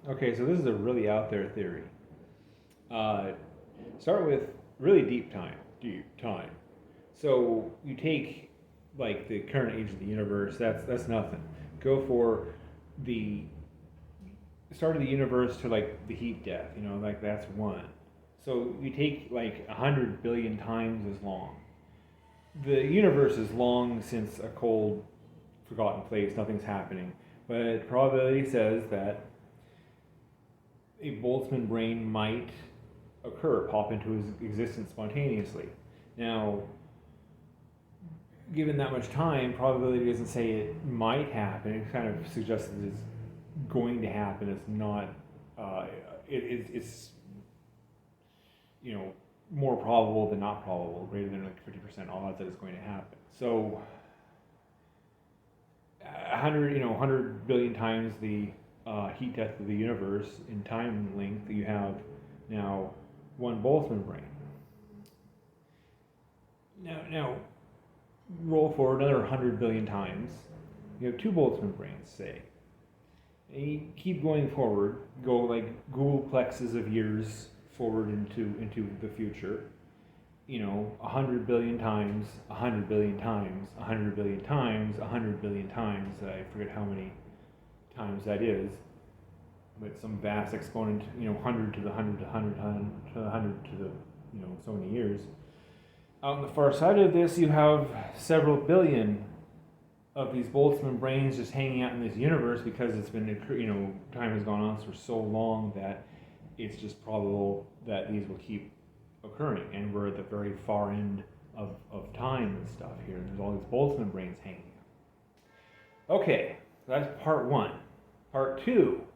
Okay, so this is a really out there theory. Uh, Start with really deep time. Deep time. So you take like the current age of the universe. That's nothing. Go for the start of the universe to like the heat death. Like that's one. So you take like 100 billion times as long. The universe is long since a cold, forgotten place. Nothing's happening, but probability says that a Boltzmann brain might occur, pop into his existence spontaneously. Now, given that much time, probability doesn't say it might happen. It kind of suggests that it's going to happen. It's not. It's more probable than not probable. Greater than like 50% odds that it's going to happen. So, 100 billion times the heat death of the universe in time length. You have now one Boltzmann brain. Now, roll forward another 100 billion times. You have two Boltzmann brains, say. And you keep going forward, go like Googleplexes of years forward into the future. 100 billion times, 100 billion times, 100 billion times, 100 billion times. I forget how many times that is, but some vast exponent. 100 to the 100 to 100 to the 100 to the so many years. Out on the far side of this, you have several billion of these Boltzmann brains just hanging out in this universe because it's been, time has gone on for so long that it's just probable that these will keep occurring. And we're at the very far end of time and stuff here. And there's all these Boltzmann brains hanging out. Okay, so that's part one. Part two.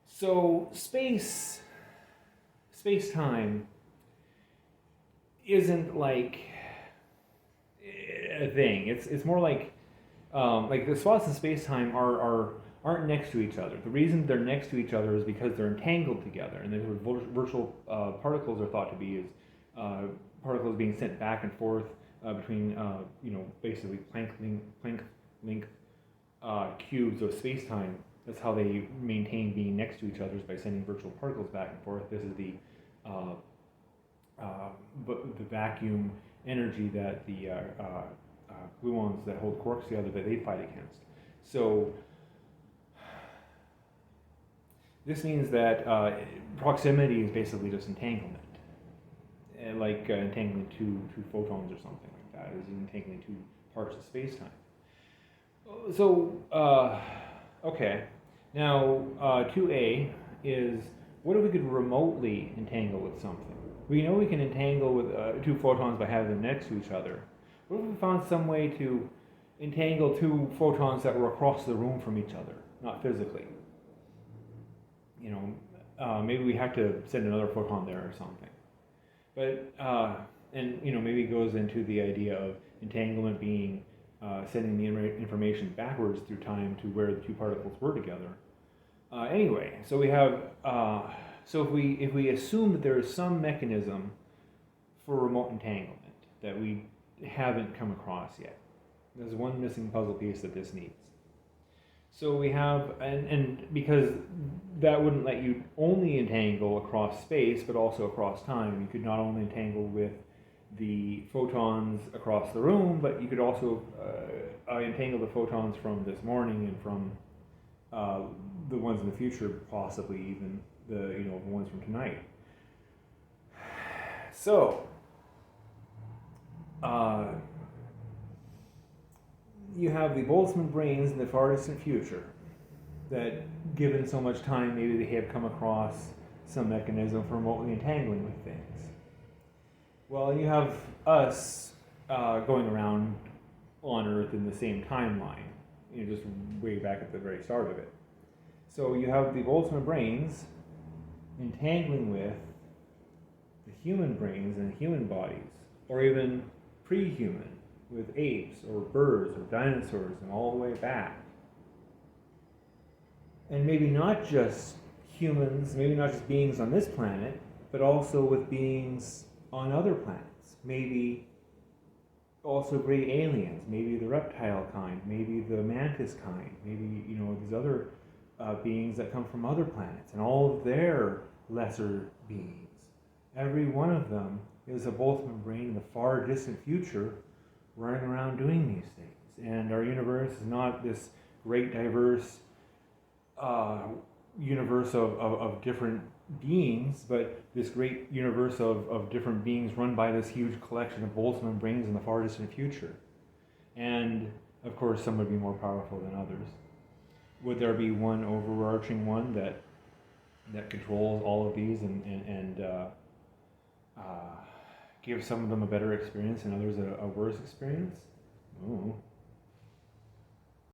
So space-time isn't like a thing. It's more like the spots in space time aren't next to each other. The reason they're next to each other is because they're entangled together, and there's what virtual particles are thought to be is particles being sent back and forth between basically Planck length cubes of space time. That's how they maintain being next to each other, is by sending virtual particles back and forth. This is the vacuum energy that the gluons that hold quarks together that they fight against. So this means that proximity is basically just entanglement, like entangling two photons or something like that, is entangling two parts of space-time. So okay, now 2A is, what if we could remotely entangle with something? We know we can entangle with two photons by having them next to each other. What if we found some way to entangle two photons that were across the room from each other, not physically? Maybe we have to send another photon there or something. But, maybe it goes into the idea of entanglement being sending the information backwards through time to where the two particles were together. Anyway, so we have, so if we assume that there is some mechanism for remote entanglement that we haven't come across yet, there's one missing puzzle piece that this needs. So we have, and because that wouldn't let you only entangle across space, but also across time. You could not only entangle with the photons across the room, but you could also entangle the photons from this morning and from the ones in the future, possibly even the ones from tonight. So you have the Boltzmann brains in the far distant future that, given so much time, maybe they have come across some mechanism for remotely entangling with things. Well, you have us going around on Earth in the same timeline, just way back at the very start of it. So you have the Boltzmann brains entangling with the human brains and human bodies, or even pre-human, with apes or birds or dinosaurs and all the way back. And maybe not just humans, maybe not just beings on this planet, but also with beings on other planets. Maybe also great aliens, maybe the reptile kind, maybe the mantis kind, maybe these other beings that come from other planets and all of their lesser beings. Every one of them is a Boltzmann brain in the far distant future running around doing these things. And our universe is not this great diverse universe of different beings, but this great universe of different beings run by this huge collection of Boltzmann brains in the far distant future. And of course, some would be more powerful than others. Would there be one overarching one that controls all of these and gives some of them a better experience and others a worse experience? Oh,